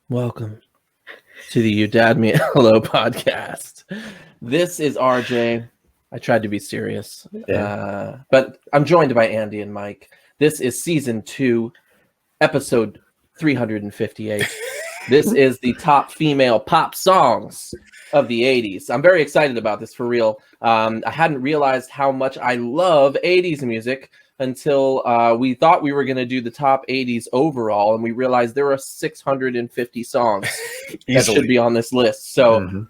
Welcome to the You Dad Me Hello podcast. This is RJ. I tried to be serious, but I'm joined by Andy and Mike. This is season 2, episode 358. This is the top female pop songs of the 80s. I'm very excited about this, for real. I hadn't realized how much I love 80s music until we thought we were going to do the top 80s overall, and we realized there are 650 songs that should be on this list. So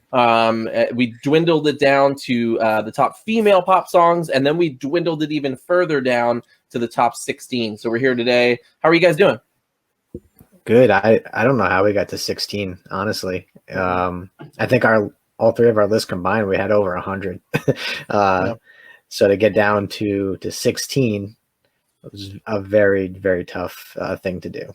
we dwindled it down to the top female pop songs, and then we dwindled it even further down to the top 16. So we're here today. How are you guys doing? Good. I don't know how we got to 16, honestly. I think all three of our lists combined, we had over 100. Yep. So to get down to 16 was a very, very tough thing to do.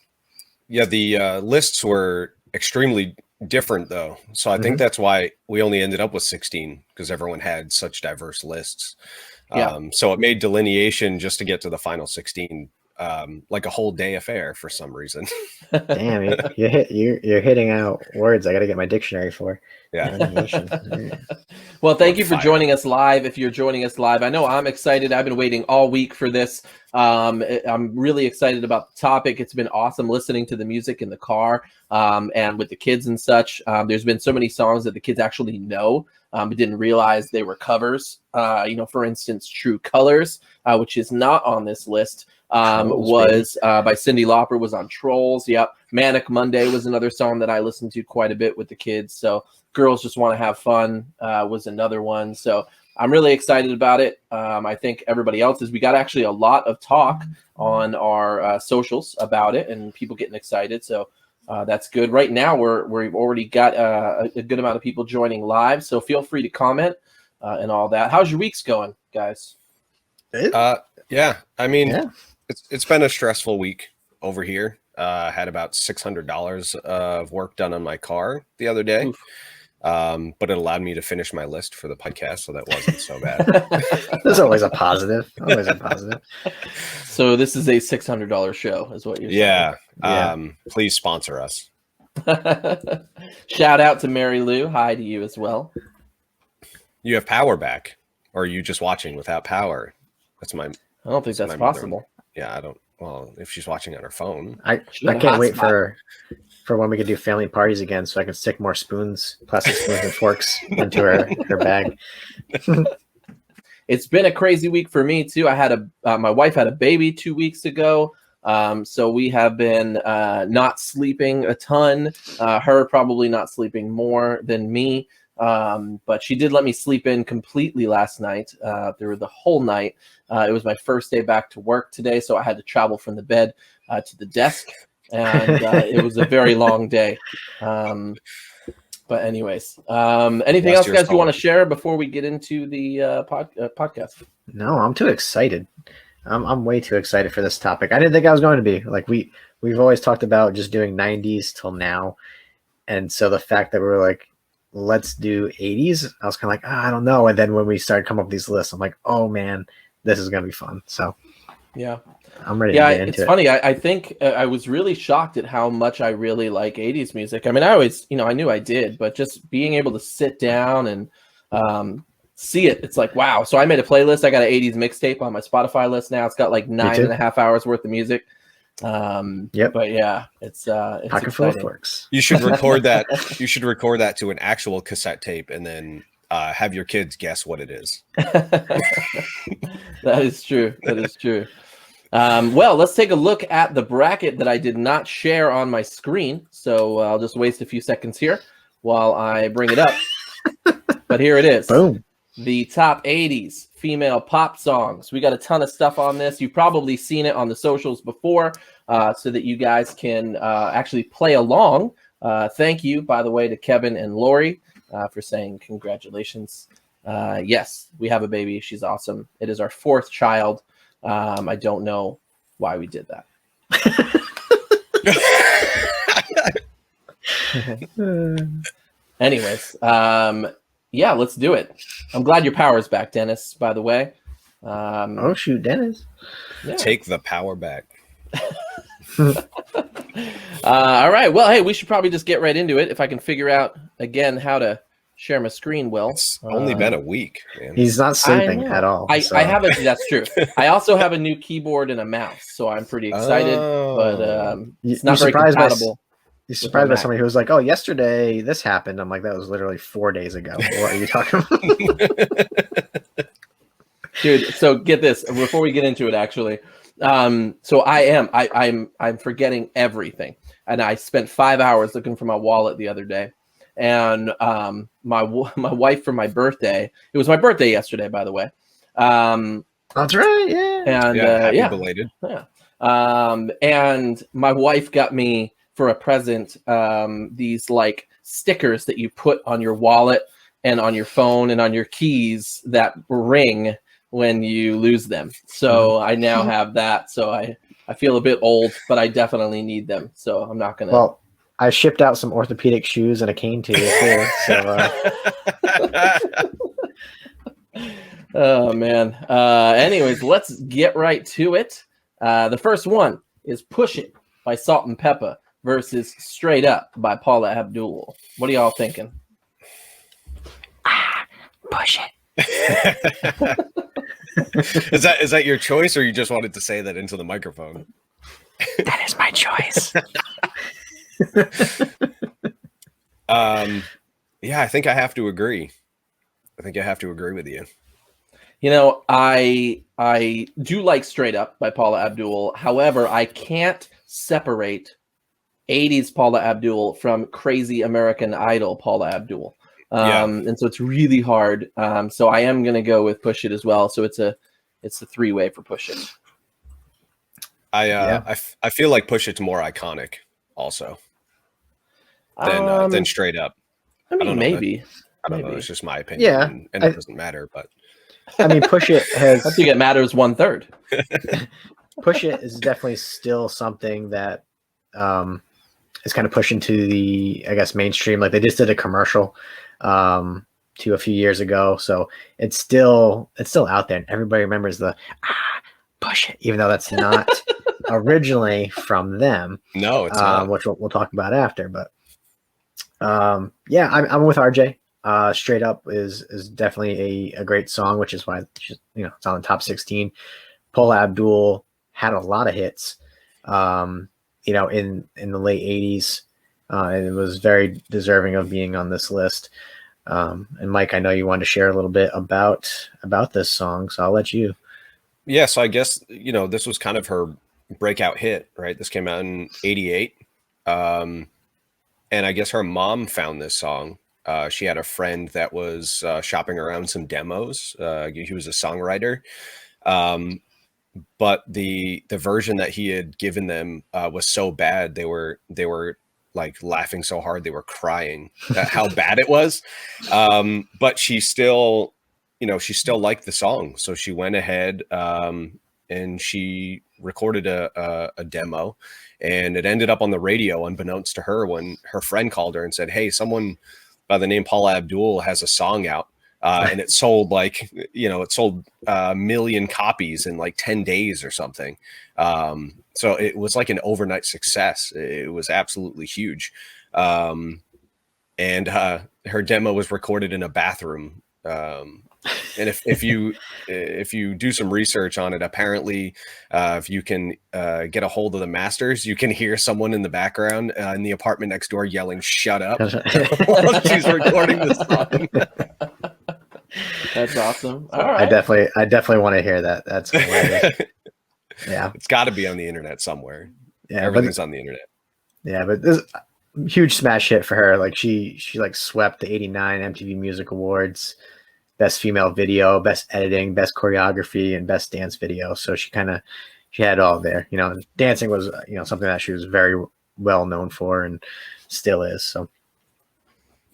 Yeah, the lists were extremely different, though. So I think that's why we only ended up with 16, because everyone had such diverse lists. So it made delineation just to get to the final 16 like a whole day affair for some reason. Damn, you're hitting out words I got to get my dictionary for. Yeah. Well, thank you for joining us live. If you're joining us live, I know I'm excited. I've been waiting all week for this. I'm really excited about the topic. It's been awesome listening to the music in the car and with the kids and such. There's been so many songs that the kids actually know, but didn't realize they were covers. For instance, True Colors, which is not on this list. Was by Cindy Lauper, was on Trolls. Yep. Manic Monday was another song that I listened to quite a bit with the kids. So Girls Just Want to Have Fun was another one. So I'm really excited about it. I think everybody else is. We got actually a lot of talk on our socials about it and people getting excited. So that's good. Right now, we've already got a good amount of people joining live. So feel free to comment and all that. How's your weeks going, guys? Yeah. I mean, it's been a stressful week over here. Had about $600 of work done on my car the other day. But it allowed me to finish my list for the podcast, so that wasn't so bad. There's always a positive. So this is a $600 show, is what you're saying? Yeah. Please sponsor us. Shout out to Mary Lou. Hi to you as well. You have power back, or are you just watching without power? I don't think that's possible. Yeah, I don't. Well, if she's watching on her phone, I can't wait for when we can do family parties again, so I can stick more plastic spoons and forks into her bag. It's been a crazy week for me too. I had my wife had a baby 2 weeks ago, so we have been not sleeping a ton. Her probably not sleeping more than me, but she did let me sleep in completely last night through the whole night. It was my first day back to work today, so I had to travel from the bed to the desk. And it was a very long day. But anyways, anything else, guys, you want to share before we get into the podcast? No, I'm too excited. I'm way too excited for this topic. I didn't think I was going to be. Like we've always talked about just doing 90s till now. And so the fact that we were like, let's do 80s, I was kind of like, I don't know. And then when we started coming up with these lists, I'm like, oh man, this is going to be fun. So yeah. I'm ready to get into it. It's funny. I think I was really shocked at how much I really like 80s music. I mean, I always, I knew I did, but just being able to sit down and see it, it's like, wow. So I made a playlist. I got an 80s mixtape on my Spotify list now. It's got like 9.5 hours worth of music. But yeah, it's pocket full of forks. You should record that. You should record that to an actual cassette tape and then have your kids guess what it is. That is true. Well, let's take a look at the bracket that I did not share on my screen. So I'll just waste a few seconds here while I bring it up. But here it is. Boom. The top 80s female pop songs. We got a ton of stuff on this. You've probably seen it on the socials before, so that you guys can actually play along. Thank you, by the way, to Kevin and Lori for saying congratulations. Yes, we have a baby. She's awesome. It is our 4th child. I don't know why we did that. Anyways, yeah, let's do it. I'm glad your power's back, Dennis, by the way. Oh, shoot, Dennis. Yeah. Take the power back. All right. Well, hey, we should probably just get right into it. If I can figure out again how to share my screen well. It's only been a week, man. He's not sleeping at all. I have that's true. I also have a new keyboard and a mouse, so I'm pretty excited. But it's not very compatible. You're surprised by somebody who was like, "Oh, yesterday this happened." I'm like, "That was literally 4 days ago." What are you talking about? Dude, so get this before we get into it. Actually, so I'm forgetting everything, and I spent 5 hours looking for my wallet the other day, and my wife for my birthday. It was my birthday yesterday, by the way. That's right. Yeah. And happy belated. Yeah. And my wife got me for a present these like stickers that you put on your wallet and on your phone and on your keys that ring when you lose them. So I now have that. So I feel a bit old, but I definitely need them. So I'm not gonna. Well, I shipped out some orthopedic shoes and a cane to you too. So. Oh man. Anyways, let's get right to it. The first one is "Push It" by Salt and Pepper versus "Straight Up" by Paula Abdul. What are y'all thinking? Push it. Is that your choice, or you just wanted to say that into the microphone? That is my choice. Yeah, I think I have to agree. I think I have to agree with you. You know, I do like "Straight Up" by Paula Abdul. However, I can't separate 80's Paula Abdul from Crazy American Idol Paula Abdul. And so it's really hard. So I am going to go with "Push It" as well. So it's a three-way for "Push It." I feel like "Push It's" more iconic also than "Straight Up." I mean, maybe. I don't know. It's just my opinion. Yeah, and it doesn't matter. But I mean, "Push It" has. I think it matters 1/3. "Push It" is definitely still something that is kind of pushed into the, I guess, mainstream. Like they just did a commercial to a few years ago, so it's still out there, and everybody remembers the "Push It," even though that's not originally from them. No, it's not. Which we'll talk about after. But yeah, I'm with RJ. "Straight Up" is definitely a great song, which is why it's on the top 16. Paula Abdul had a lot of hits, in the late 80s, and it was very deserving of being on this list. And Mike, I know you wanted to share a little bit about this song, so I'll let you. Yeah, so I guess this was kind of her breakout hit, right? This came out in '88, and I guess her mom found this song. She had a friend that was shopping around some demos. He was a songwriter, but the version that he had given them was so bad they were like laughing so hard they were crying at how bad it was. But she still liked the song, so she went ahead and she recorded a demo, and it ended up on the radio unbeknownst to her when her friend called her and said, "Hey, someone by the name Paula Abdul has a song out." And it sold a million copies in like 10 days or something. So it was like an overnight success. It was absolutely huge. And her demo was recorded in a bathroom. And if you do some research on it, apparently, if you can get a hold of the masters, you can hear someone in the background in the apartment next door yelling "Shut up" while she's recording the song. That's awesome. All right. I definitely want to hear that. That's hilarious. Yeah, it's got to be on the internet somewhere. Yeah, everything's on the internet. Yeah, but this huge smash hit for her. Like she like swept the '89 MTV Music Awards. Best female video, best editing, best choreography, and best dance video. So she had it all there. Dancing was something that she was very well known for and still is. So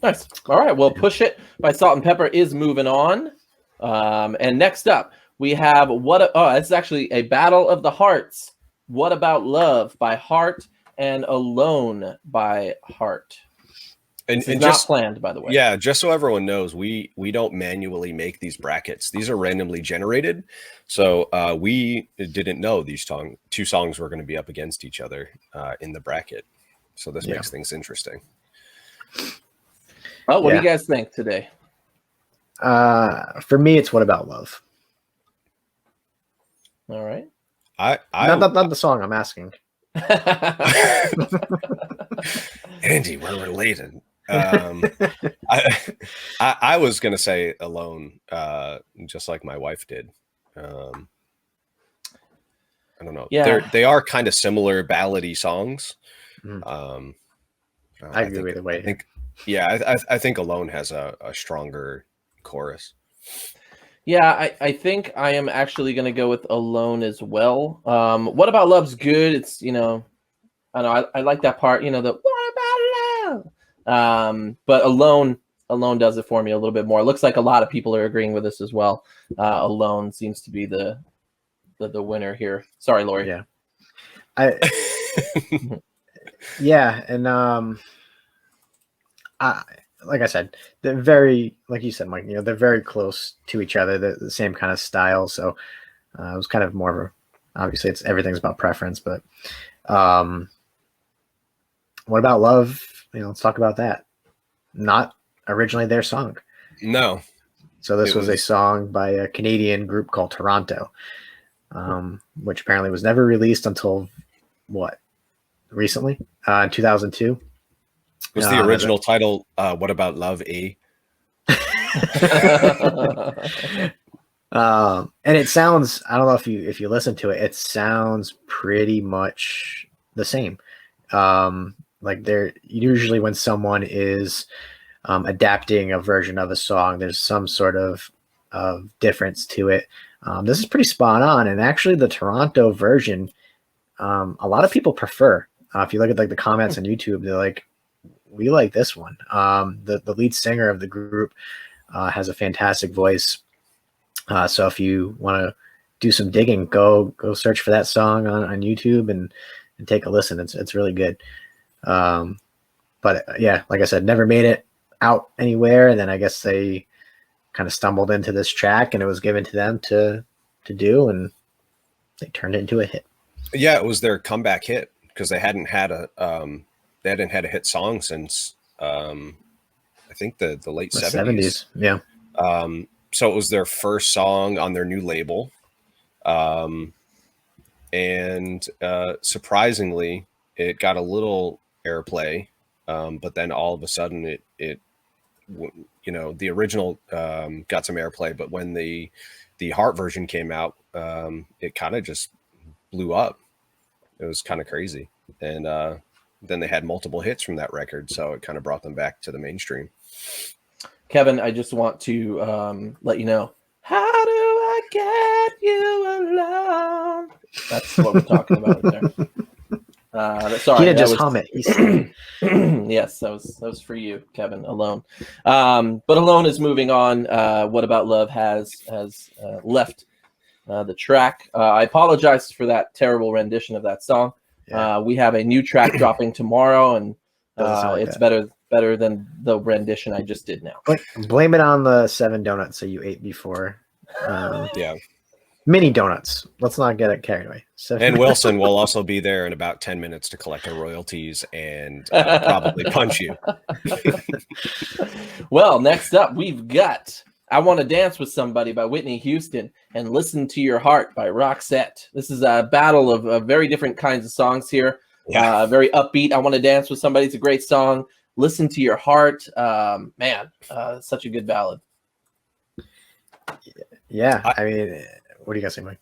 nice. All right. Well, "Push It" by Salt and Pepper is moving on. And next up we have it's actually a battle of the hearts. "What About Love" by Heart and "Alone" by Heart. And, This is and not just planned, by the way. Yeah, just so everyone knows, we don't manually make these brackets. These are randomly generated. So we didn't know these two songs were going to be up against each other in the bracket. So this makes things interesting. Oh, what do you guys think today? For me, it's What About Love? All right. Not the song I'm asking. Andy, we're related. I was gonna say Alone, just like my wife did. I don't know. Yeah, they are kind of similar ballady songs. I agree with the way. I think Alone has a stronger chorus. Yeah, I think I am actually going to go with Alone as well. What About Love's good. It's, I know I like that part, the What About Love? But Alone does it for me a little bit more. It looks like a lot of people are agreeing with this as well. Alone seems to be the winner here. Sorry, Lori. Yeah. And like I said, they're very, like you said, Mike, they're very close to each other. They're the same kind of style. So it was kind of more of a, obviously everything's about preference, but What About Love? Let's talk about that. Not originally their song. No. So this was a song by a Canadian group called Toronto, which apparently was never released until recently, in 2002. Was the original title What About Love A? And it sounds, I don't know if you listen to it, it sounds pretty much the same. Like they're usually, when someone is adapting a version of a song, there's some sort of difference to it. This is pretty spot on, and actually the Toronto version, a lot of people prefer. If you look at like the comments on YouTube, they're like, we like this one. The lead singer of the group has a fantastic voice. So if you want to do some digging, go search for that song on YouTube and take a listen. It's really good. But yeah, like I said, never made it out anywhere. And then I guess they kind of stumbled into this track, and it was given to them to do, and they turned it into a hit. Yeah, it was their comeback hit because they hadn't had a hit song since I think the late 70s. Yeah. So it was their first song on their new label. And surprisingly, it got a little airplay, but then all of a sudden it the original got some airplay, but when the Heart version came out, it kind of just blew up. It was kind of crazy. And then they had multiple hits from that record, so it kind of brought them back to the mainstream. Kevin, I just want to let you know, how do I get you alone? That's what we're talking about right there. Sorry, just hum it. Yes, that was for you, Kevin. Alone, but Alone is moving on. What About Love has left the track. I apologize for that terrible rendition of that song. Yeah. We have a new track dropping tomorrow, and it's better than the rendition I just did now. Blame it on the 7 donuts that you ate before. Yeah. Mini donuts. Let's not get it carried away. And Wilson will also be there in about 10 minutes to collect our royalties and probably punch you. Well, next up, we've got I Want to Dance with Somebody by Whitney Houston and Listen to Your Heart by Roxette. This is a battle of very different kinds of songs here. Yeah. Very upbeat. I Want to Dance with Somebody. It's a great song. Listen to Your Heart. Such a good ballad. Yeah. I mean, what do you guys think, Mike?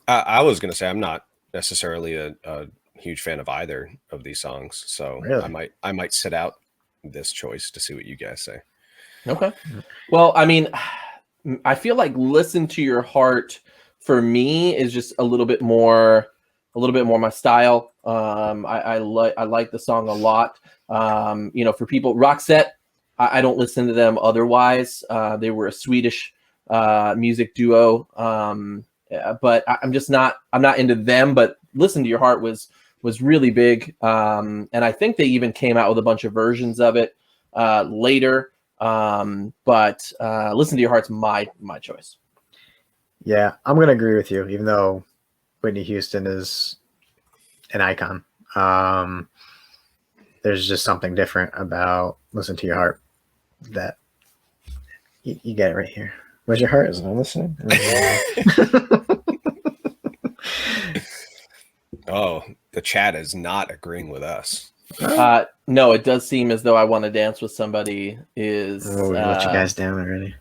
I was going to say I'm not necessarily a huge fan of either of these songs, so really? I might sit out this choice to see what you guys say. Okay. Well, I mean, I feel like Listen to Your Heart for me is just a little bit more my style. I like the song a lot. For people, Roxette, I don't listen to them otherwise. They were a Swedish music duo. But I'm not into them, but Listen to Your Heart was really big. And I think they even came out with a bunch of versions of it. later. But Listen to Your Heart's my choice. Yeah, I'm going to agree with you, even though Whitney Houston is an icon. There's just something different about Listen to Your Heart that you get it right here. Where's your heart? Is it on this side? Oh, the chat is not agreeing with us. No, it does seem as though I Want to Dance with Somebody is... Oh, we let you guys down already.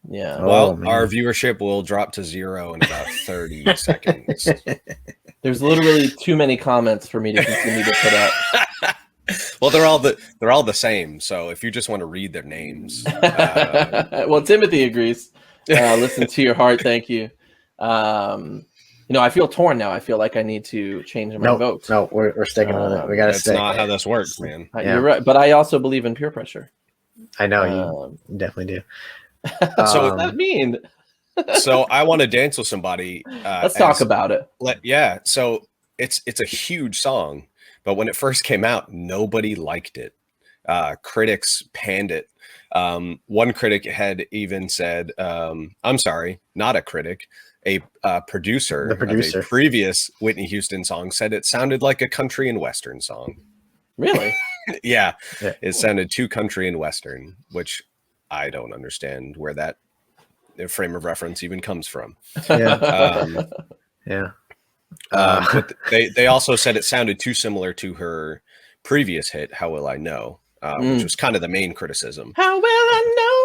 Yeah. Well, our viewership will drop to 0 in about 30 seconds. There's literally too many comments for me to continue to put up. Well, they're all the same. So if you just want to read their names, well, Timothy agrees. Listen to Your Heart. Thank you. I feel torn now. I feel like I need to change my vote. No, we're sticking with it. We got to stick. That's not how this works, man. You're right, but I also believe in peer pressure. I know you definitely do. So what does that mean? So I Want to Dance with Somebody. Let's talk about it. Yeah. So it's a huge song, but when it first came out, nobody liked it. Critics panned it. One critic had even said, I'm sorry, not a critic, a producer of a previous Whitney Houston song said it sounded like a country and western song. Really? Yeah. It sounded too country and western, which I don't understand where that frame of reference even comes from. Yeah. But they also said it sounded too similar to her previous hit, How Will I Know, which was kind of the main criticism. How will I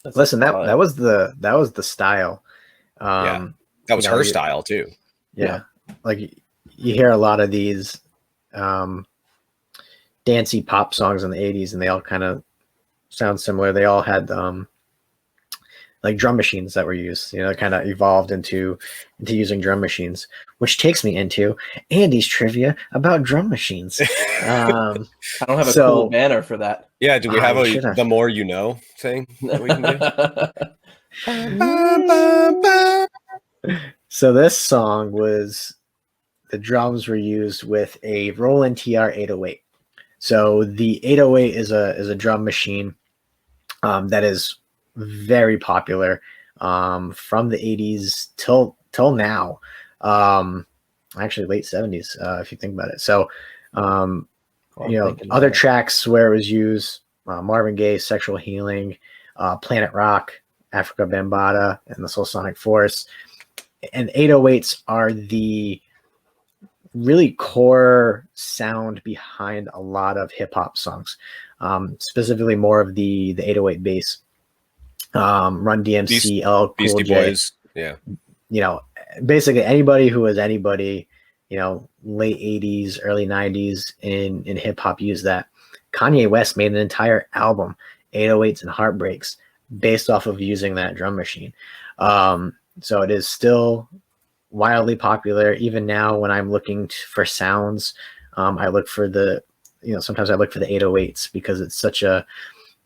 know? Listen, that was the style. That was her style too. Yeah. Like you hear a lot of these dancey pop songs in the 80s, and they all kind of sound similar. They all had like drum machines that were used, kind of evolved into using drum machines, which takes me into Andy's trivia about drum machines. I don't have a cool banner for that. Yeah, do we have the more you know thing that we can do? So this song the drums were used with a Roland TR 808. So the 808 is a drum machine that is very popular from the 80s till now. Actually late 70s, if you think about it. So other tracks where it was used, Marvin Gaye, Sexual Healing, Planet Rock, Africa Bambaataa, and the Soul Sonic Force. And 808s are the really core sound behind a lot of hip hop songs, specifically more of the 808 bass. Run DMC, LL Cool Beastie J, Boys, yeah. Basically anybody who was anybody, late 80s, early 90s in hip hop used that. Kanye West made an entire album, 808s and Heartbreaks, based off of using that drum machine. So it is still wildly popular. Even now when I'm looking for sounds, I look for sometimes I look for the 808s because it's such an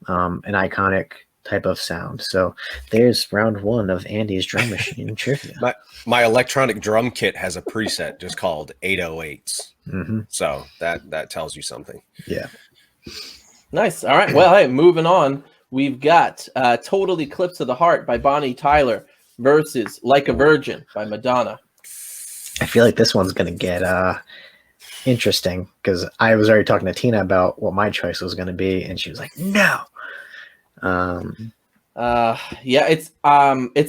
iconic type of sound. So there's round 1 of Andy's drum machine trivia. My electronic drum kit has a preset just called 808s. Mm-hmm. So that tells you something. Yeah. Nice. All right. Well, hey, moving on. We've got Total Eclipse of the Heart by Bonnie Tyler versus Like a Virgin by Madonna. I feel like this one's going to get interesting because I was already talking to Tina about what my choice was going to be, and she was like, no. It's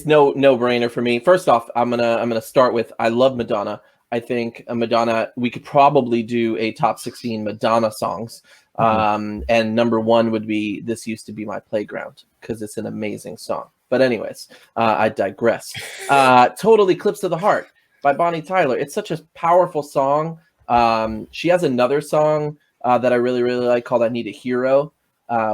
no brainer for me. First off, I'm gonna start with I love Madonna. I think Madonna, we could probably do a top 16 Madonna songs. And number 1 would be This Used to Be My Playground because it's an amazing song. But anyways, I digress. Total Eclipse of the Heart by Bonnie Tyler. It's such a powerful song. She has another song that I really, really like called I Need a Hero,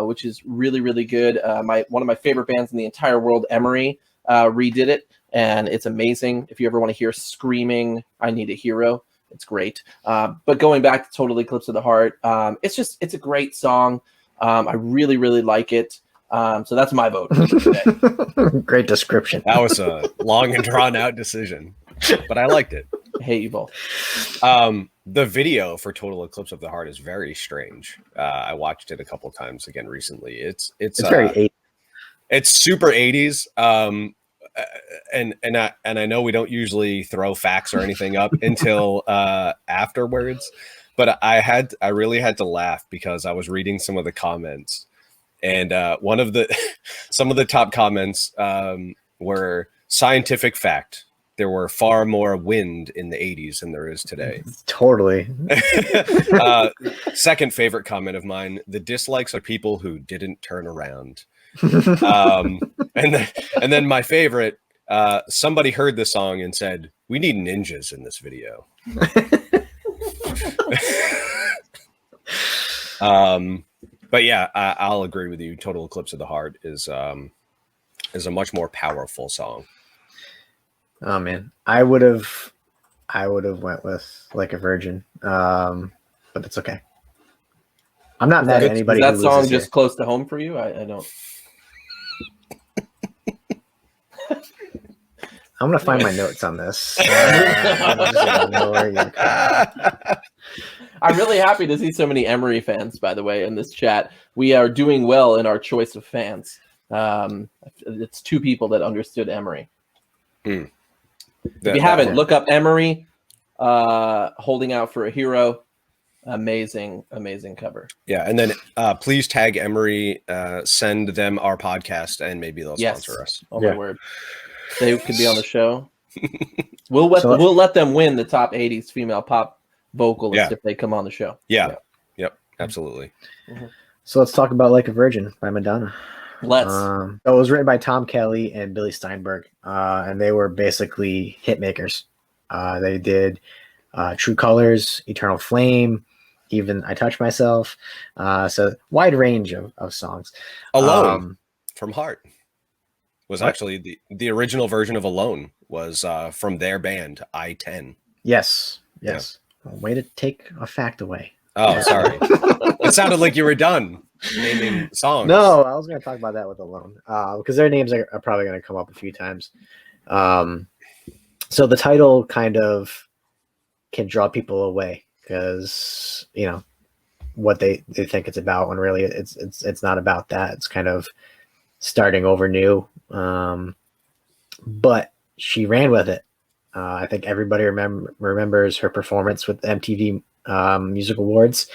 which is really, really good. One of my favorite bands in the entire world, Emery, redid it, and it's amazing. If you ever want to hear screaming I Need a Hero, it's great. But going back to Total Eclipse of the Heart, it's a great song. I really, really like it. So that's my vote for today. Great description. That was a long and drawn out decision. but I liked it. I hate you both. The video for Total Eclipse of the Heart is very strange. I watched it a couple times again recently. It's very 80s. It's super 80s. And I know we don't usually throw facts or anything up until afterwards, but I really had to laugh because I was reading some of the comments, and some of the top comments were scientific fact. There were far more wind in the 80s than there is today. Totally. Second favorite comment of mine: the dislikes are people who didn't turn around. And then my favorite, somebody heard the song and said, "We need ninjas in this video." But yeah, I'll agree with you. Total Eclipse of the Heart is a much more powerful song. Oh man, I would have went with Like a Virgin, but it's okay. I'm not mad at anybody. Is that song just close to home for you? I don't. I'm gonna find my notes on this. I'm really happy to see so many Emery fans, by the way, in this chat. We are doing well in our choice of fans. It's 2 people that understood Emery. If you haven't, look up Emery, Holding Out for a Hero. Amazing cover. Yeah, and then please tag Emery, send them our podcast, and maybe they'll sponsor us. Oh my word. They could be on the show. We'll let them win the top 80s female pop vocalist if they come on the show. Yeah. Yep. Absolutely. Mm-hmm. So let's talk about Like a Virgin by Madonna. Let's. It was written by Tom Kelly and Billy Steinberg, and they were basically hit makers. They did True Colors, Eternal Flame, even I Touch Myself. So wide range of songs. Alone from Heart was actually the original version of Alone was from their band I-10. Yes. Yeah. Well, way to take a fact away. Oh, sorry. It sounded like you were done naming songs. No, I was going to talk about that with Alone because their names are probably going to come up a few times. So the title kind of can draw people away because, you know, what they think it's about when really it's not about that. It's kind of starting over new. But she ran with it. I think everybody remembers her performance with the MTV Music Awards,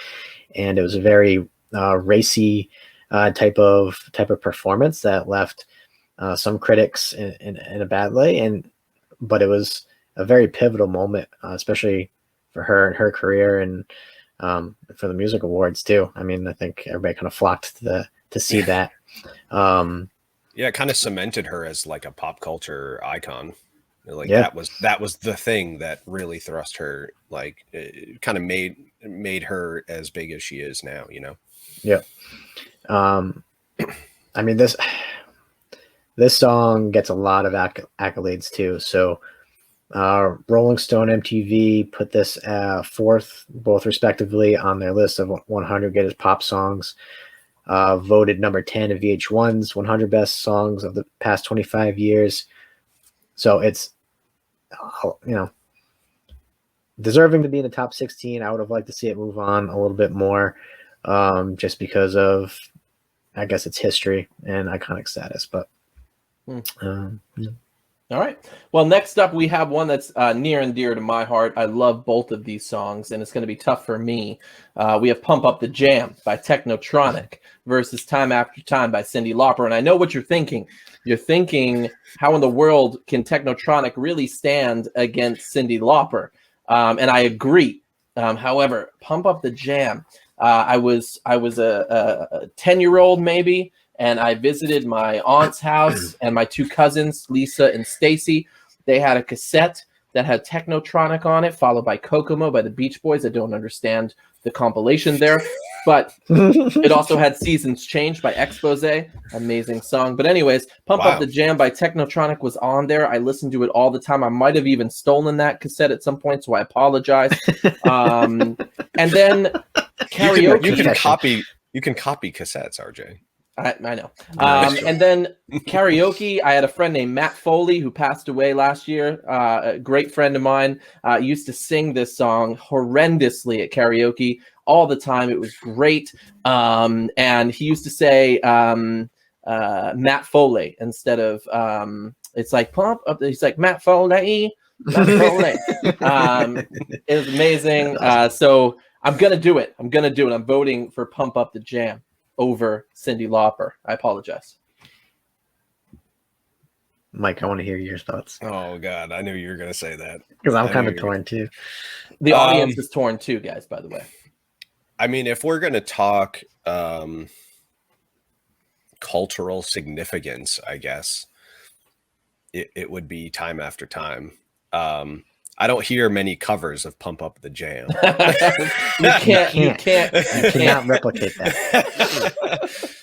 and it was a very racy type of performance that left some critics in a bad way, but it was a very pivotal moment, especially for her and her career, and for the Music Awards too. I mean, I think everybody kind of flocked to see that. Yeah, it kind of cemented her as like a pop culture icon. Like that was the thing that really thrust her, like it kind of made her as big as she is now, you know? Yeah. I mean, this song gets a lot of accolades too. So Rolling Stone, MTV put this fourth, both respectively, on their list of 100 greatest pop songs. Voted number 10 of VH1's 100 best songs of the past 25 years. So it's, you know, deserving to be in the top 16. I would have liked to see it move on a little bit more, just because of, I guess, its history and iconic status. But yeah. All right. Well, next up, we have one that's near and dear to my heart. I love both of these songs, and it's going to be tough for me. We have Pump Up the Jam by Technotronic versus Time After Time by Cindy Lauper. And I know what you're thinking. You're thinking, how in the world can Technotronic really stand against Cindy Lauper? And I agree. However, Pump Up the Jam, I was a 10-year-old maybe, and I visited my aunt's house and my 2 cousins, Lisa and Stacy. They had a cassette that had Technotronic on it, followed by Kokomo by the Beach Boys. I don't understand the compilation there, but it also had Seasons Change by Expose. Amazing song. But anyways, Pump Up the Jam by Technotronic was on there. I listened to it all the time. I might have even stolen that cassette at some point, so I apologize. And then karaoke. You can copy cassettes, RJ. I know. Nice. And then karaoke, I had a friend named Matt Foley who passed away last year. A great friend of mine used to sing this song horrendously at karaoke all the time. It was great. And he used to say Matt Foley instead of it's like pump up. He's like Matt Foley. Matt Foley. It was amazing. Awesome. So I'm gonna do it. I'm voting for Pump Up the Jam over Cindy Lauper. I apologize. Mike, I want to hear your thoughts Oh God, I knew you were gonna say that. because I'm I kind knew of you were torn too. The audience is torn too, guys, by the way. I mean, if we're gonna talk cultural significance, I guess it would be Time After Time. I don't hear many covers of Pump Up the Jam. You cannot replicate that.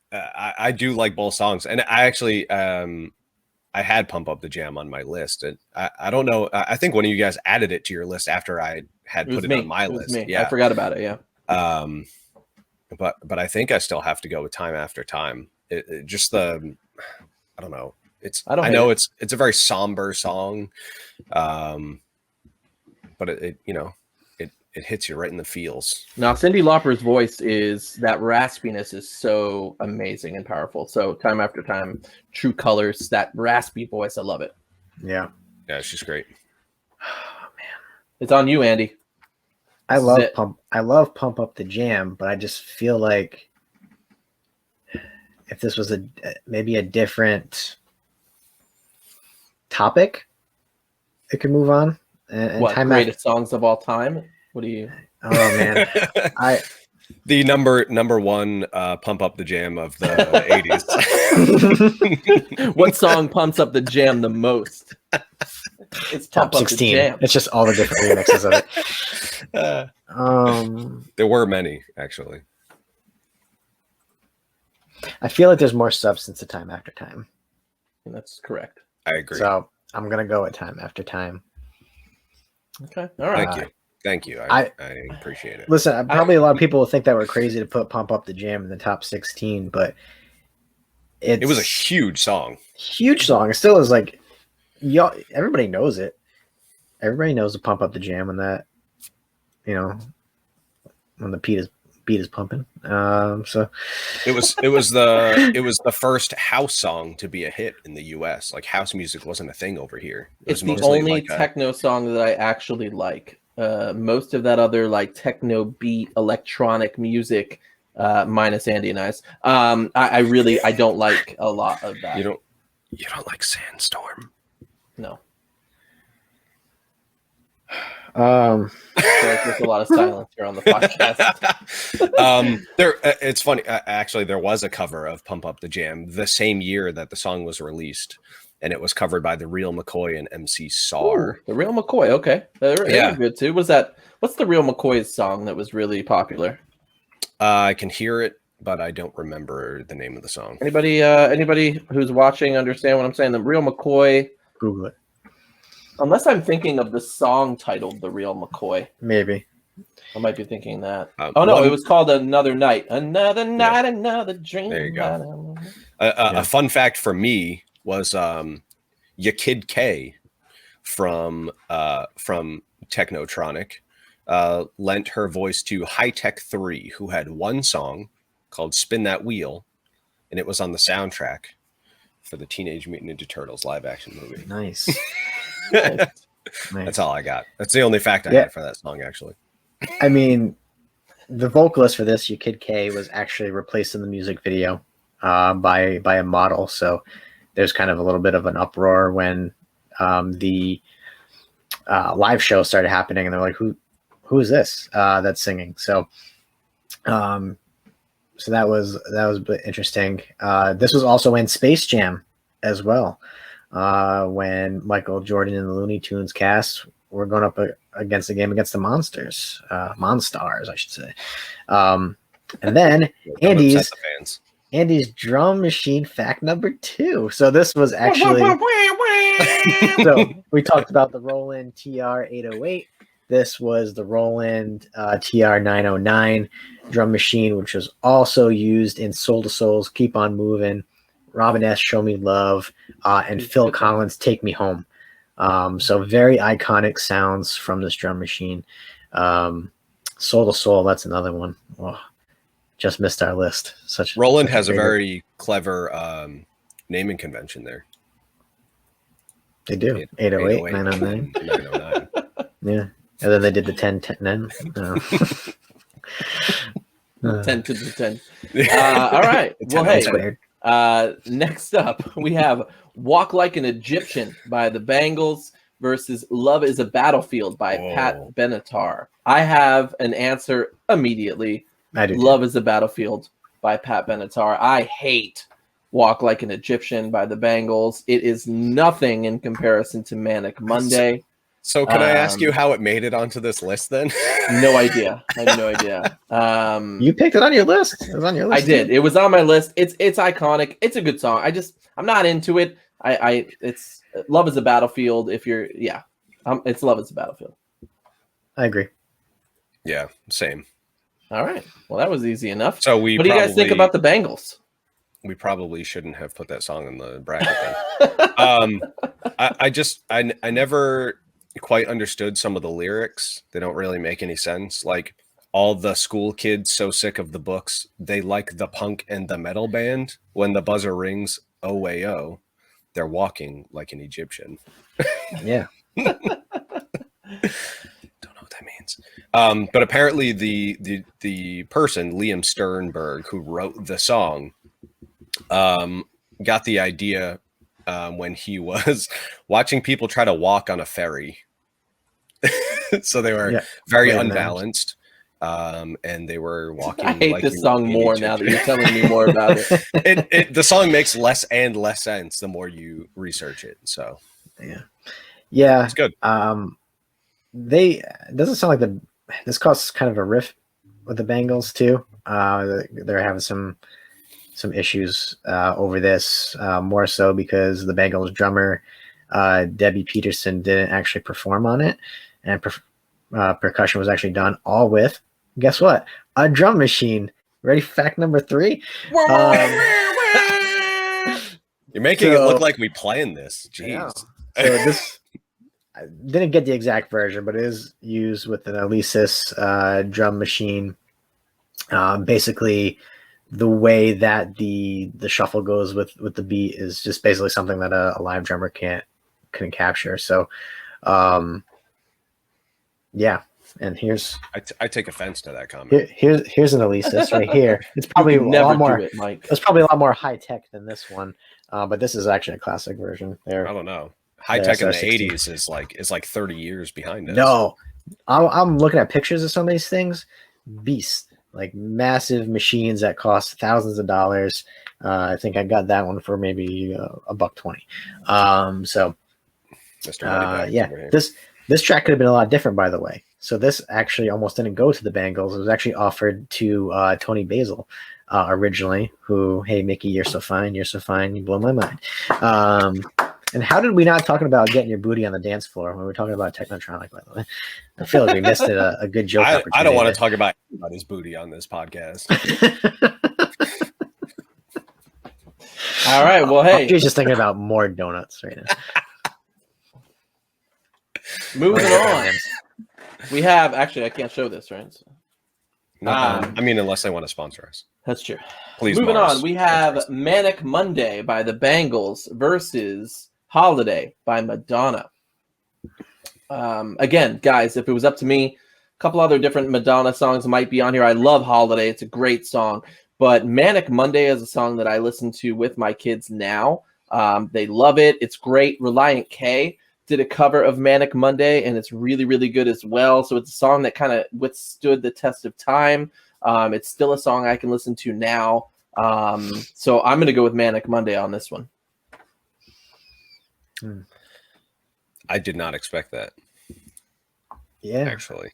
I do like both songs, and I actually I had Pump Up the Jam on my list, and I don't know. I think one of you guys added it to your list after I had put it on my list. Yeah, I forgot about it. Yeah. But I think I still have to go with Time After Time. Just the I don't know. I know it's a very somber song, but it hits you right in the feels. Now, Cyndi Lauper's voice is that raspiness is so amazing and powerful. So Time After Time, True Colors, that raspy voice, I love it. Yeah, she's great. Oh man, it's on you, Andy. I love Pump Up the Jam, but I just feel like if this was maybe a different topic, it could move on. And what greatest songs of all time? What do you? Oh man, the number one Pump Up the Jam of the 80s. What song pumps up the jam the most? It's top 16. It's just all the different remixes of it. There were many, actually. I feel like there's more substance to Time After Time. That's correct. I agree. So I'm gonna go with Time After Time. Okay. All right. Thank you. I appreciate it. Listen, probably a lot of people will think that we're crazy to put Pump Up the Jam in the top 16, but it was a huge song. Huge song. It still is like, y'all. Everybody knows it. Everybody knows the Pump Up the Jam when that, when the beat is pumping. So it was the first house song to be a hit in the US. Like house music wasn't a thing over here. It's the only techno song that I actually like. Most of that other like techno beat electronic music, minus Andy and I's. I don't like a lot of that. You don't like Sandstorm? No. There's a lot of silence here on the podcast. It's funny. Actually, there was a cover of "Pump Up the Jam" the same year that the song was released, and it was covered by the Real McCoy and MC Sar. The Real McCoy, okay, they're good too. What's the Real McCoy's song that was really popular? I can hear it, but I don't remember the name of the song. Anybody who's watching understand what I'm saying? The Real McCoy. Google it. Unless I'm thinking of the song titled "The Real McCoy." Maybe. I might be thinking that. It was called Another Night. Another night, another dream. There you go. A fun fact for me was Ya Kid K from Technotronic lent her voice to High Tech 3, who had one song called Spin That Wheel, and it was on the soundtrack for the Teenage Mutant Ninja Turtles live action movie. Nice. Nice. That's all I got. That's the only fact I had for that song, actually. I mean, the vocalist for this, Ya Kid K, was actually replaced in the music video by a model. So there's kind of a little bit of an uproar when the live show started happening, and they're like, "Who is this that's singing?" So, so that was interesting. This was also in Space Jam as well. When Michael Jordan and the Looney Tunes cast were going up against the game against the Monstars, I should say. And then Andy's drum machine fact number 2. So this was actually, so we talked about the Roland TR-808. This was the Roland TR-909 drum machine, which was also used in Soul to Soul's Keep On Moving, Robin S. Show Me Love, and Phil Collins' Take Me Home. So very iconic sounds from this drum machine. Soul to Soul, that's another one. Oh, just missed our list. Roland has a very clever naming convention there. They do. 808, 909. 909. Yeah. And then they did the 1010. No. 10 to the 10. All right. Well, hey, next up, we have Walk Like an Egyptian by the Bangles versus Love is a Battlefield by Pat Benatar. I have an answer immediately. I do. Love is a Battlefield by Pat Benatar. I hate Walk Like an Egyptian by the Bangles. It is nothing in comparison to Manic Monday. So can I ask you how it made it onto this list then? No idea. I have no idea. You picked it on your list. It was on your list. I did. It was on my list. It's iconic. It's a good song. I'm not into it. It's Love is a Battlefield. It's Love is a Battlefield. I agree. Yeah, same. All right. Well, that was easy enough. So what do you guys think about the Bangles? We probably shouldn't have put that song in the bracket then. I never quite understood some of the lyrics. They don't really make any sense. Like, all the school kids so sick of the books, they like the punk and the metal band. When the buzzer rings, oh way oh, they're walking like an Egyptian. Yeah. Don't know what that means. But apparently the person, Liam Sternberg, who wrote the song, got the idea when he was watching people try to walk on a ferry. So they were very unbalanced. And they were walking. I hate this song more now that you're telling me more about it. The song makes less and less sense the more you research it. So yeah, it's good. It doesn't sound like this caused kind of a riff with the Bangles too. They're having some issues over this, more so because the Bangles drummer Debbie Peterson didn't actually perform on it, and percussion was actually done all with, guess what, a drum machine. Ready? Fact number 3. You're making it look like we planned this. Jeez. Yeah. So this, I didn't get the exact version, but it is used with an Alesis drum machine. Basically, the way that the shuffle goes with the beat is just basically something that a live drummer couldn't capture. So, yeah. And here's I take offense to that comment. Here's an Alesis right here. It's probably a lot more. It's probably a lot more high tech than this one, but this is actually a classic version. I don't know. High tech in the 80s is like 30 years behind us. No, I'm looking at pictures of some of these things. Beasts, like massive machines that cost thousands of dollars. I think I got that one for maybe $120. So, yeah, this track could have been a lot different, by the way. So this actually almost didn't go to the Bangles. It was actually offered to Tony Basil originally, who, hey, Mickey, you're so fine, you blow my mind. And how did we not talking about getting your booty on the dance floor when we were talking about Technotronic, by the way? I feel like we missed it, a good joke opportunity. I don't want to talk about his booty on this podcast. All right, well, hey. He's just thinking about more donuts right now. Moving on. We have, actually, I can't show this, right? So, I mean, unless they want to sponsor us. That's true. Please. Moving on, we have Manic Monday by the Bangles versus Holiday by Madonna. Again, guys, if it was up to me, a couple other different Madonna songs might be on here. I love Holiday. It's a great song. But Manic Monday is a song that I listen to with my kids now. They love it. It's great. Reliant K did a cover of Manic Monday, and it's really, really good as well. So it's a song that kind of withstood the test of time. It's still a song I can listen to now. So I'm going to go with Manic Monday on this one. I did not expect that. Yeah. Actually.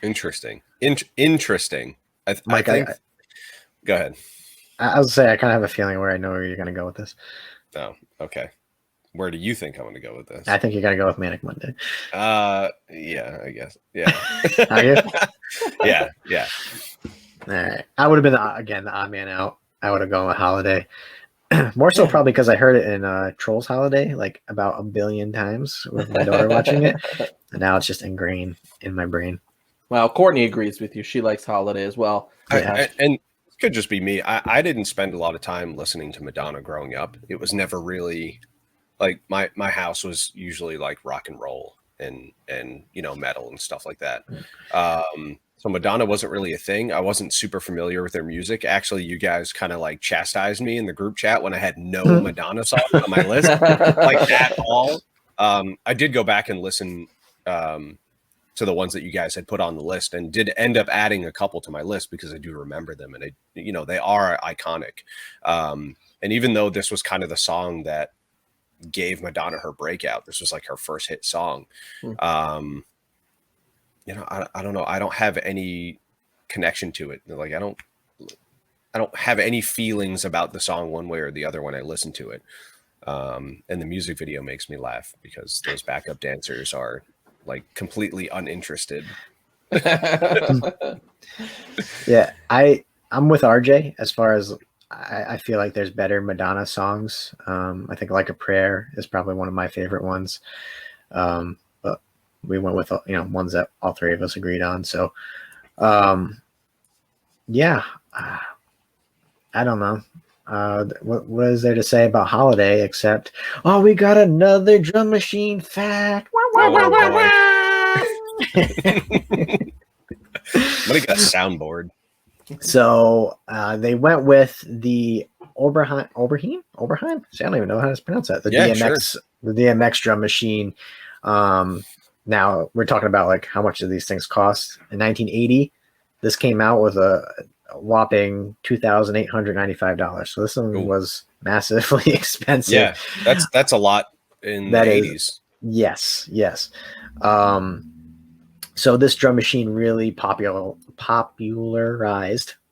Interesting. Interesting. I think. Go ahead. I was say I kind of have a feeling where I know where you're going to go with this. Oh, okay. where do you think I'm going to go with this? I think you're gonna go with Manic Monday. Yeah, I guess. Yeah. Are you? Yeah. All right. I would have been again the odd man out. I would have gone with Holiday. More so probably because I heard it in Trolls Holiday like about 1 billion times with my daughter watching it. And now it's just ingrained in my brain. Well, Courtney agrees with you. She likes Holiday as well. Yeah. And it could just be me. I didn't spend a lot of time listening to Madonna growing up. It was never really like my house was usually like rock and roll and metal and stuff like that. So Madonna wasn't really a thing. I wasn't super familiar with their music. Actually, you guys kind of like chastised me in the group chat when I had no Madonna songs on my list, like at all. I did go back and listen to the ones that you guys had put on the list, and did end up adding a couple to my list because I do remember them, and they are iconic. And even though this was kind of the song that gave Madonna her breakout, this was like her first hit song. I don't know. I don't have any connection to it. Like I don't have any feelings about the song one way or the other when I listen to it. And the music video makes me laugh because those backup dancers are like completely uninterested. Yeah, I'm with RJ as far as I feel like there's better Madonna songs. I think Like a Prayer is probably one of my favorite ones. But we went with ones that all three of us agreed on. So yeah, I don't know. What is there to say about Holiday except, oh, we got another drum machine fact. Somebody got a soundboard. So they went with the Oberheim. See, I don't even know how to pronounce that. The DMX drum machine. Now we're talking about like how much do these things cost? In 1980, this came out with a whopping $2,895. So this one was massively expensive. Yeah, that's a lot in the 80s. Yes. So this drum machine really popularized.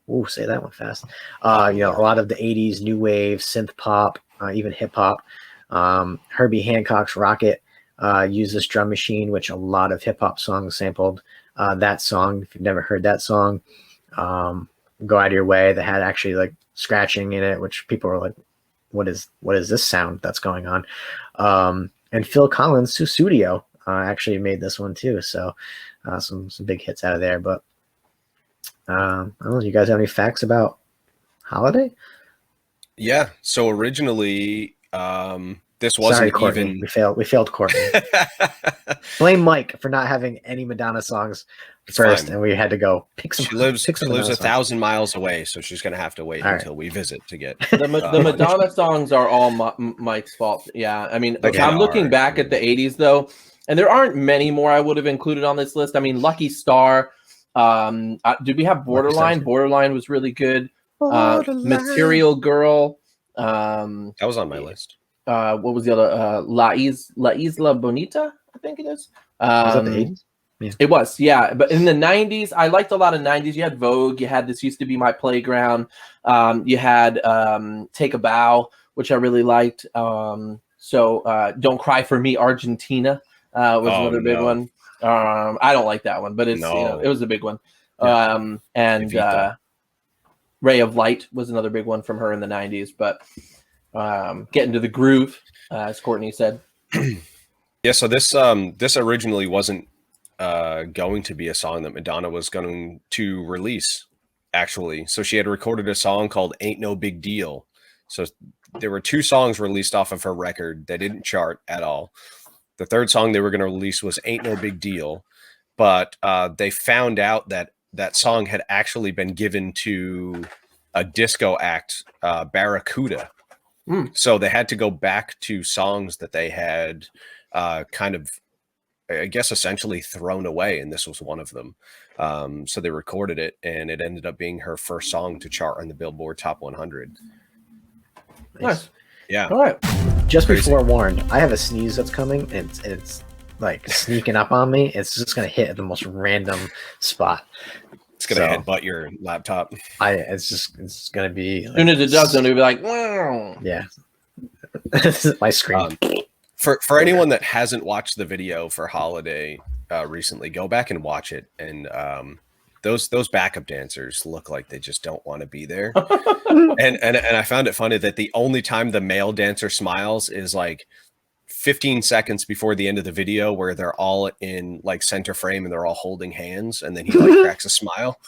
Ooh, say that one fast. A lot of the 80s new wave, synth pop, even hip hop. Herbie Hancock's Rocket used this drum machine, which a lot of hip hop songs sampled that song. If you've never heard that song, go out of your way. They had actually like scratching in it, which people were like, what is this sound that's going on? And Phil Collins' Sussudio actually made this one too. So some big hits out of there. But I don't know, do you guys have any facts about Holiday? Yeah. So originally, this wasn't. Sorry, Courtney. Even. We failed Courtney. Blame Mike for not having any Madonna songs first, and we had to go pick some. She lives 1,000 miles away, so she's gonna have to wait until we visit to get the Madonna songs are all Mike's fault. Yeah, I mean, I'm looking back at the 80s though, and there aren't many more I would have included on this list. I mean, Lucky Star. Did we have Borderline? Borderline was really good. Material Girl. That was on my list. What was the other? La Isla Bonita, I think it is. Was that the 80s? Yeah. It was, yeah. But in the 90s, I liked a lot of 90s. You had Vogue. You had This Used to Be My Playground. You had Take a Bow, which I really liked. So Don't Cry for Me, Argentina was another big one. I don't like that one, but it's it was a big one. Yeah. And Ray of Light was another big one from her in the 90s. But getting to the groove, as Courtney said. Yeah, so this originally wasn't going to be a song that Madonna was going to release, actually. So she had recorded a song called Ain't No Big Deal. So there were 2 songs released off of her record that didn't chart at all. The third song they were going to release was Ain't No Big Deal, but they found out that that song had actually been given to a disco act, Barracuda. So they had to go back to songs that they had kind of, I guess, essentially thrown away, and this was one of them. So they recorded it, and it ended up being her first song to chart on the Billboard Top 100. Nice. Yeah. All right. Just be forewarned, I have a sneeze that's coming, and it's like sneaking up on me. It's just going to hit at the most random spot. It's going to headbutt your laptop. It's going to be. As soon as it does, it'll be like, wow. Yeah. My screen. For anyone that hasn't watched the video for Holiday recently, go back and watch it. And those backup dancers look like they just don't want to be there. and I found it funny that the only time the male dancer smiles is like 15 seconds before the end of the video, where they're all in like center frame and they're all holding hands, and then he like cracks a smile.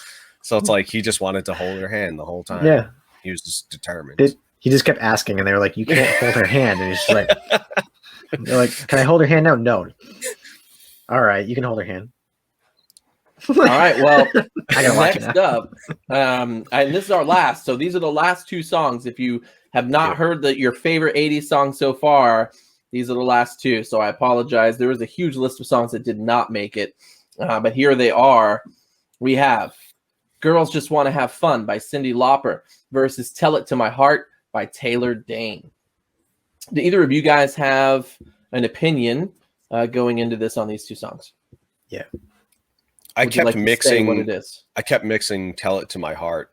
So it's like he just wanted to hold her hand the whole time. Yeah, he was just determined. He just kept asking, and they were like, "You can't hold her hand," and he's just like, "They're like, can I hold her hand now?" No. All right, you can hold her hand. All right. Well, I gotta watch it next now. up, and this is our last. So these are the last two songs. If you have not heard your favorite 80s song so far, these are the last two. So I apologize. There was a huge list of songs that did not make it, but here they are. We have "Girls Just Want to Have Fun" by Cindy Lauper versus "Tell It to My Heart" by Taylor Dayne. Do either of you guys have an opinion going into this on these two songs? Yeah. I kept mixing what it is. I kept mixing "Tell It to My Heart"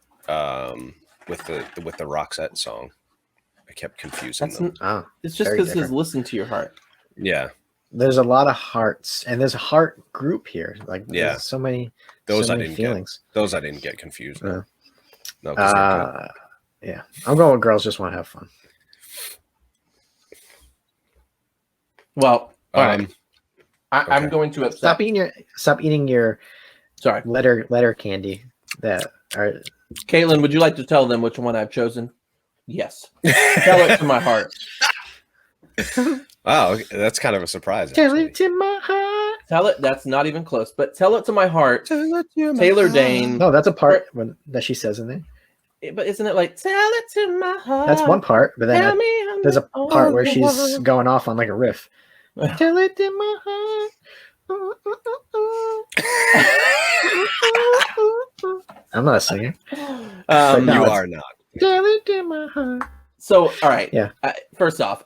with the Roxette song. I kept confusing them. It's just because it's "Listen to Your Heart." Yeah. There's a lot of hearts, and there's a heart group here. Like, yeah, so many. Those so I many didn't feelings. get. Those I didn't get confused. No, No, yeah, I'm going with "Girls Just Want to Have Fun." Well, all right. I'm going to upset. Stop eating your sorry letter candy. Caitlin, would you like to tell them which one I've chosen? Yes. Tell It to My Heart. Wow, that's kind of a surprise. Tell it to my heart. Tell it. That's not even close. But "Tell It to My Heart." Taylor Dayne. No, that's a part that she says in there. But isn't it like "Tell It to My Heart"? That's one part, but then there's a part where she's going off on like a riff. Tell it to my heart. I'm not a singer. You are not. Tell it to my heart. So, all right. Yeah. First off,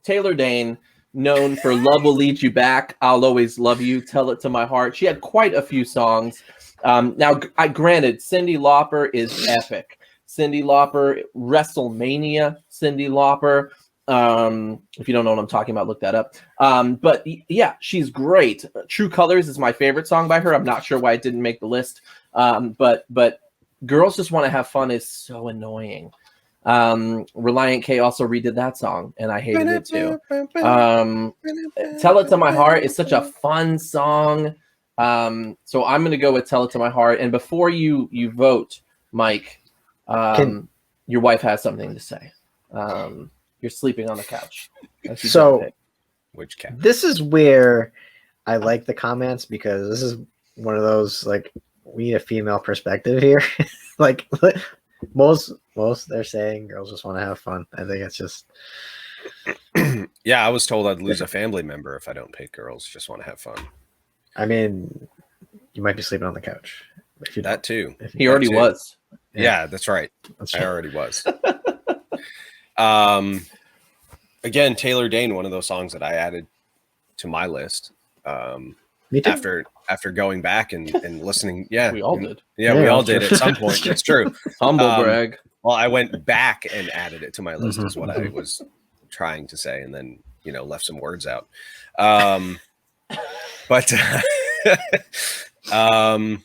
Taylor Dayne, known for "Love Will Lead You Back," "I'll Always Love You," "Tell It to My Heart." She had quite a few songs. Now, granted, Cyndi Lauper is epic. Cyndi Lauper, WrestleMania, Cyndi Lauper. If you don't know what I'm talking about, look that up. But yeah, she's great. "True Colors" is my favorite song by her. I'm not sure why it didn't make the list. But "Girls Just Want to Have Fun" is so annoying. Reliant K also redid that song, and I hated it too. "Tell It to My Heart" is such a fun song. So I'm going to go with "Tell It to My Heart." And before you vote, Mike, your wife has something to say. You're sleeping on the couch. So, which couch? This is where I like the comments, because this is one of those, like, we need a female perspective here. Like, most they're saying "Girls Just Want to Have Fun." I think it's just. Yeah, I was told I'd lose a family member if I don't pick "Girls Just Want to Have Fun." I mean, you might be sleeping on the couch. That too. He already was. Yeah, that's right. I already was. Again, Taylor Dayne, one of those songs that I added to my list. Me too. After going back and listening. Yeah, we all did. Yeah, we all did at some point. It's true. Humble brag. Well, I went back and added it to my list, is what I was trying to say, and then left some words out. But I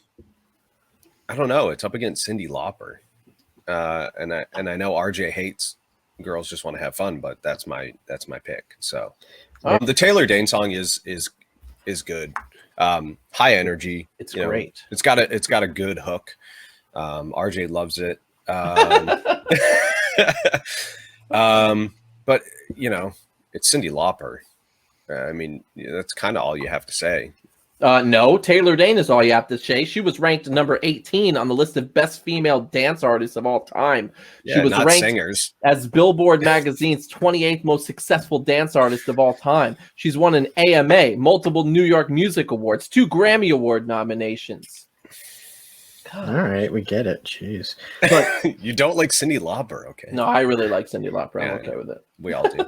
don't know. It's up against Cyndi Lauper, and I know RJ hates "Girls Just Want to Have Fun," but that's my pick. So the Taylor Dayne song is good. High energy. It's great. It's got a good hook. RJ loves it. But it's Cyndi Lauper. I mean, that's kind of all you have to say. No, Taylor Dayne is all you have to say. She was ranked number 18 on the list of best female dance artists of all time. Yeah, she was not ranked singers. as Billboard magazine's 28th most successful dance artist of all time. She's won an AMA, multiple New York Music Awards, 2 Grammy Award nominations. God. All right, we get it. Jeez. But you don't like Cyndi Lauper, okay? No, I really like Cyndi Lauper. I'm okay with it. We all do.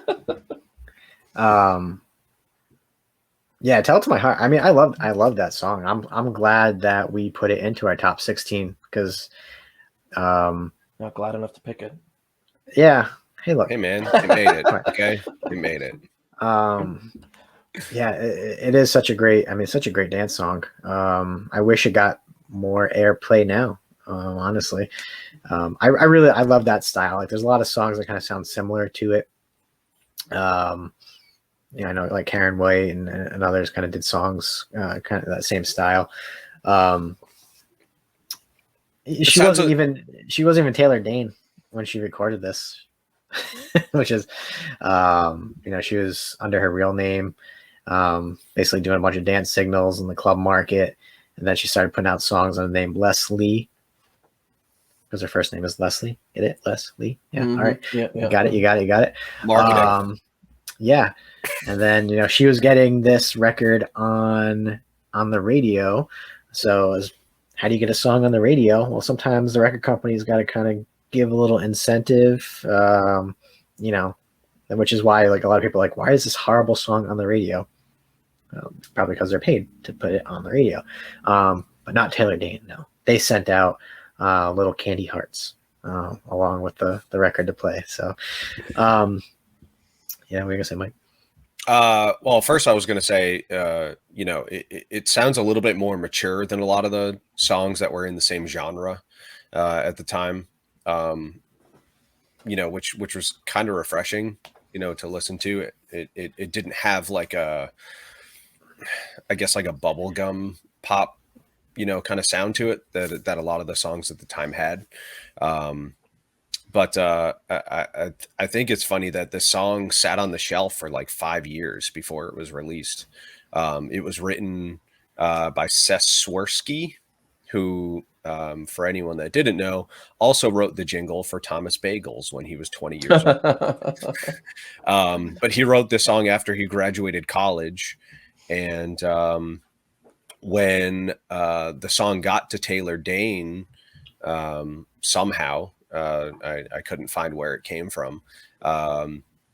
Yeah, "Tell It to My Heart." I mean, I love that song. I'm glad that we put it into our top 16, because not glad enough to pick it. Yeah. Hey, look. Hey man, you made it. Okay, you made it. Yeah, it is such a great, such a great dance song. I wish it got more airplay now, honestly. I love that style. Like, there's a lot of songs that kind of sound similar to it. I know like Karen White and others kind of did songs kind of that same style. She wasn't even Taylor Dane when she recorded this, which is, she was under her real name, basically doing a bunch of dance signals in the club market. And then she started putting out songs under the name Leslie, because her first name is Leslie. Get it? Leslie. Yeah. Mm-hmm. All right. Yeah. You got it. Marketing. Yeah. And then, she was getting this record on the radio. So how do you get a song on the radio? Well, sometimes the record company's got to kind of give a little incentive, which is why like a lot of people are like, why is this horrible song on the radio? Probably because they're paid to put it on the radio. But not Taylor Dane. No, they sent out little candy hearts along with the record to play. So, yeah, what are you gonna say, Mike? Well, first I was going to say, it sounds a little bit more mature than a lot of the songs that were in the same genre at the time, which was kind of refreshing, to listen to. It didn't have like a bubblegum pop, kind of sound to it that a lot of the songs at the time had. But I think it's funny that this song sat on the shelf for like 5 years before it was released. It was written by Seth Swirsky, who, for anyone that didn't know, also wrote the jingle for Thomas Bagels when he was 20 years old. But he wrote this song after he graduated college. And when the song got to Taylor Dane, somehow, I couldn't find where it came from.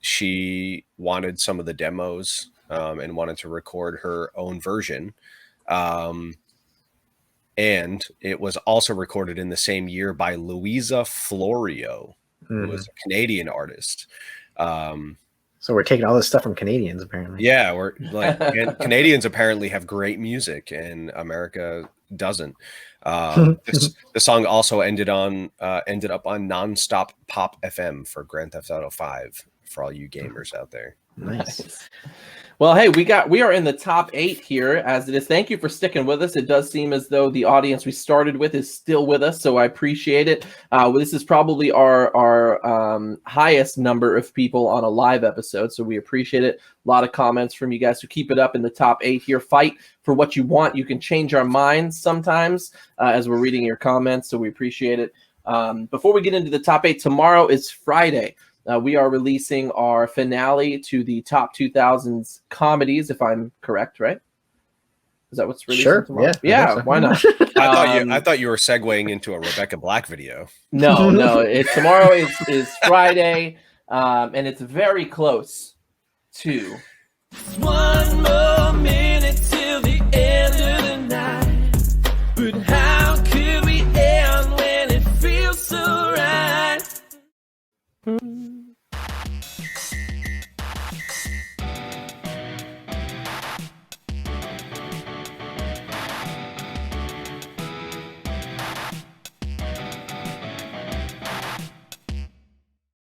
She wanted some of the demos and wanted to record her own version. And it was also recorded in the same year by Louisa Florio, who was a Canadian artist. So we're taking all this stuff from Canadians, apparently. Yeah, we're like Canadians apparently have great music, and America doesn't. The song also ended up on Nonstop Pop FM for Grand Theft Auto 5 for all you gamers out there. Nice. Well, hey, we are in the top 8 here as it is. Thank you for sticking with us. It does seem as though the audience we started with is still with us, so I appreciate it. This is probably our highest number of people on a live episode, so we appreciate it. A lot of comments from you guys, so keep it up in the top 8 here. Fight for what you want. You can change our minds sometimes as we're reading your comments, so we appreciate it. Before we get into the top 8, tomorrow is Friday. We are releasing our finale to the top 2000s comedies, if I'm correct, right? Is that what's releasing tomorrow? Yeah, so. Why not? I thought you were segueing into a Rebecca Black video. No. Tomorrow is Friday, and it's very close to. One more minute till the end of the night, but how could we end when it feels so right?